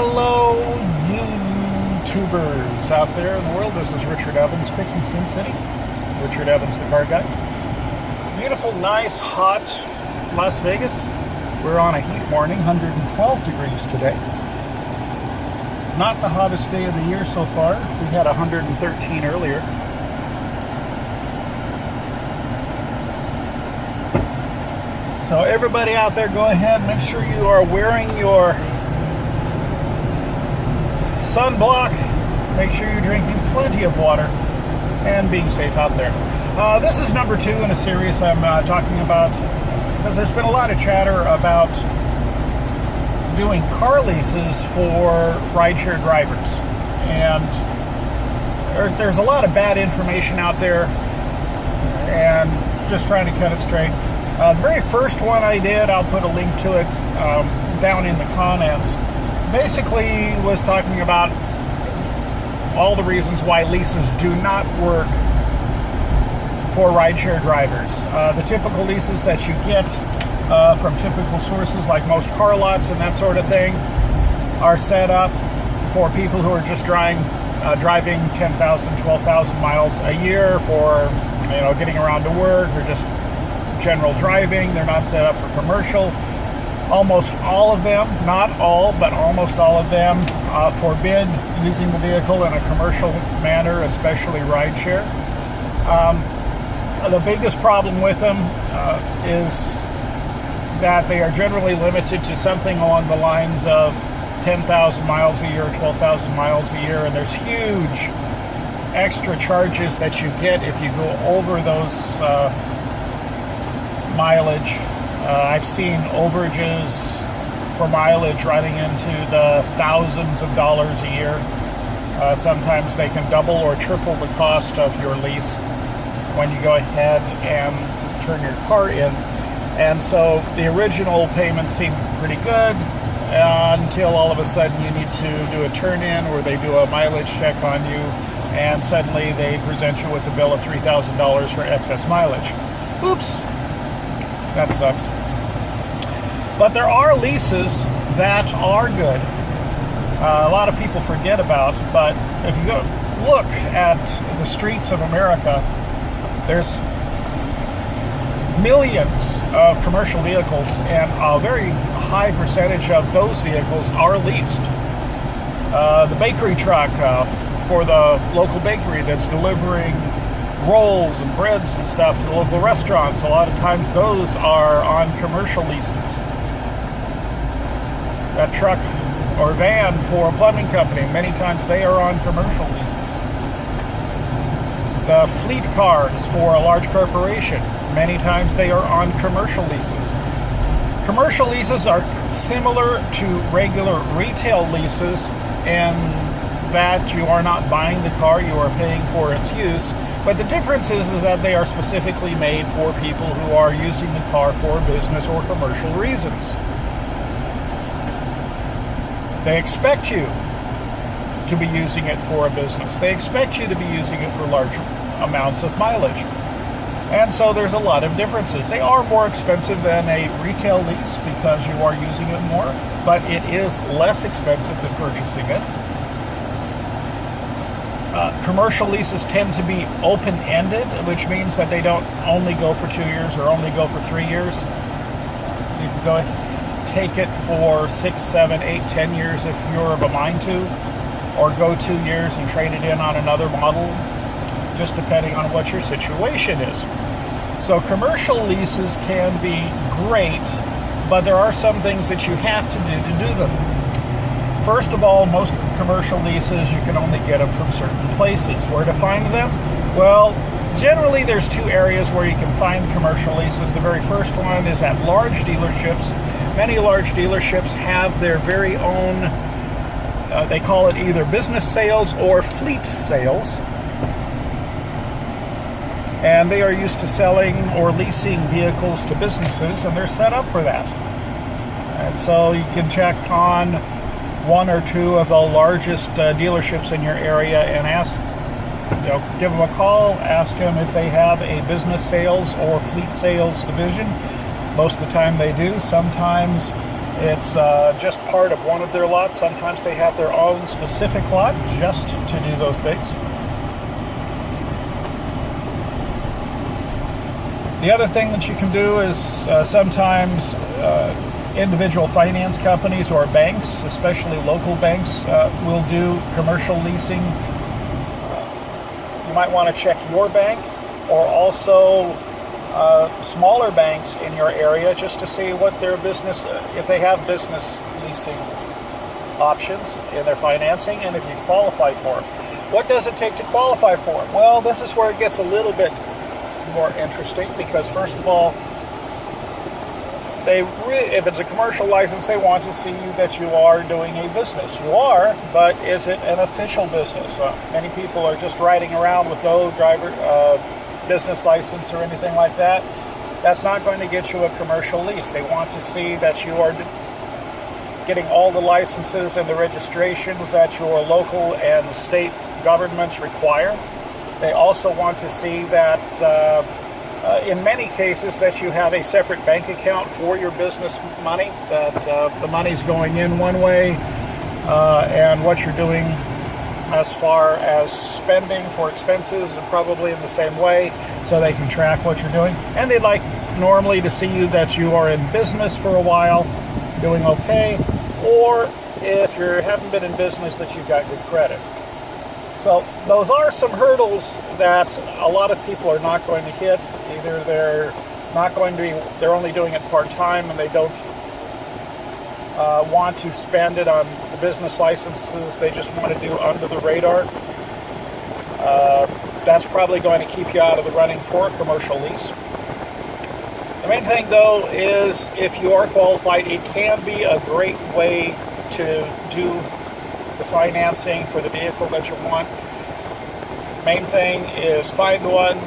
Hello, YouTubers out there in the world. This is Richard Evans, picking Sin City. Richard Evans, the car guy. Beautiful, nice, hot Las Vegas. We're on a heat morning, 112 degrees today. Not the hottest day of the year so far. We had 113 earlier. So everybody out there, go ahead, make sure you are wearing your sunblock. Make sure you're drinking plenty of water and being safe out there. This is number 2 in a series I'm talking about, because there's been a lot of chatter about doing car leases for rideshare drivers. And there's a lot of bad information out there, and just trying to cut it straight. The very first one I did, I'll put a link to it down in the comments, basically was talking about all the reasons why leases do not work for rideshare drivers. The typical leases that you get from typical sources like most car lots and that sort of thing are set up for people who are just driving 10,000, 12,000 miles a year for, getting around to work or just general driving. They're not set up for commercial. Almost all of them, not all, but almost all of them forbid using the vehicle in a commercial manner, especially rideshare. The biggest problem with them is that they are generally limited to something along the lines of 10,000 miles a year, 12,000 miles a year, and there's huge extra charges that you get if you go over those mileage. I've seen overages for mileage running into the thousands of dollars a year. Sometimes they can double or triple the cost of your lease when you go ahead and turn your car in. And so the original payment seemed pretty good until all of a sudden you need to do a turn-in where they do a mileage check on you, and suddenly they present you with a bill of $3,000 for excess mileage. Oops. That sucks. But there are leases that are good. A lot of people forget about, but if you go look at the streets of America, there's millions of commercial vehicles, and a very high percentage of those vehicles are leased. The bakery truck for the local bakery that's delivering rolls and breads and stuff to the local restaurants, a lot of times those are on commercial leases. That truck or van for a plumbing company, many times they are on commercial leases. The fleet cars for a large corporation, many times they are on commercial leases. Commercial leases are similar to regular retail leases in that you are not buying the car, you are paying for its use. But the difference is that they are specifically made for people who are using the car for business or commercial reasons. They expect you to be using it for a business. They expect you to be using it for large amounts of mileage. And so there's a lot of differences. They are more expensive than a retail lease because you are using it more, but it is less expensive than purchasing it. Commercial leases tend to be open-ended, which means that they don't only go for 2 years or only go for 3 years. You can go take it for 6, 7, 8, 10 years if you're of a mind to, or go 2 years and trade it in on another model, just depending on what your situation is. So commercial leases can be great, but there are some things that you have to do them. First of all, most commercial leases, you can only get them from certain places. Where to find them? Well, generally there's 2 areas where you can find commercial leases. The very first one is at large dealerships. Many large dealerships have their very own, they call it either business sales or fleet sales. And they are used to selling or leasing vehicles to businesses, and they're set up for that. And so you can check on 1 or 2 of the largest dealerships in your area and ask, give them a call, ask them if they have a business sales or fleet sales division. Most of the time they do. Sometimes It's just part of one of their lots. Sometimes they have their own specific lot just to do those things. The other thing that you can do is sometimes individual finance companies or banks, especially local banks, will do commercial leasing. You might want to check your bank or also smaller banks in your area just to see what their business, if they have business leasing options in their financing and if you qualify for it. What does it take to qualify for it? Well, this is where it gets a little bit more interesting because first of all, if it's a commercial license, they want to see that you are doing a business. You are, but is it an official business? Many people are just riding around with no driver business license or anything like that. That's not going to get you a commercial lease. They want to see that you are getting all the licenses and the registrations that your local and state governments require. They also want to see that in many cases that you have a separate bank account for your business money, that the money's going in one way and what you're doing as far as spending for expenses is probably in the same way, so they can track what you're doing. And they'd like normally to see you that you are in business for a while, doing okay, or if you haven't been in business that you've got good credit. So those are some hurdles that a lot of people are not going to hit. Either they're only doing it part-time and they don't want to spend it on the business licenses. They just want to do under the radar. That's probably going to keep you out of the running for a commercial lease. The main thing though is if you are qualified, it can be a great way to do the financing for the vehicle that you want. Main thing is find one,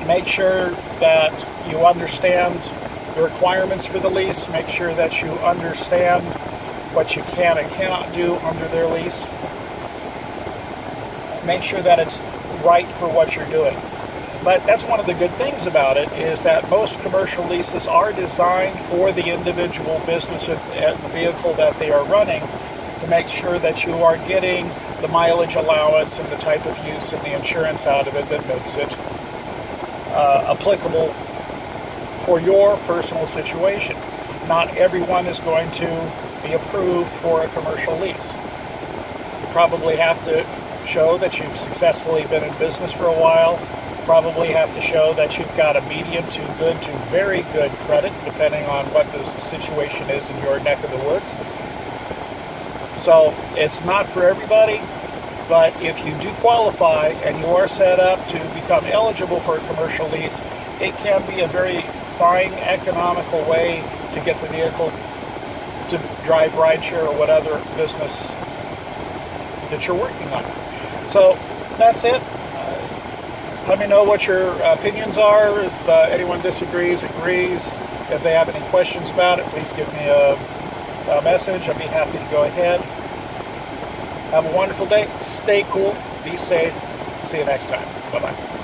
make sure that you understand the requirements for the lease, make sure that you understand what you can and cannot do under their lease. Make sure that it's right for what you're doing. But that's one of the good things about it is that most commercial leases are designed for the individual business and the vehicle that they are running to make sure that you are getting the mileage allowance and the type of use and the insurance out of it that makes it applicable for your personal situation. Not everyone is going to be approved for a commercial lease. You probably have to show that you've successfully been in business for a while. You probably have to show that you've got a medium to good to very good credit, depending on what the situation is in your neck of the woods. So it's not for everybody, but if you do qualify and you are set up to become eligible for a commercial lease, it can be a very fine, economical way to get the vehicle to drive rideshare or whatever business that you're working on. So that's it. Let me know what your opinions are. If anyone disagrees, agrees, if they have any questions about it, please give me a message. I'd be happy to go ahead. Have a wonderful day. Stay cool. Be safe. See you next time. Bye-bye.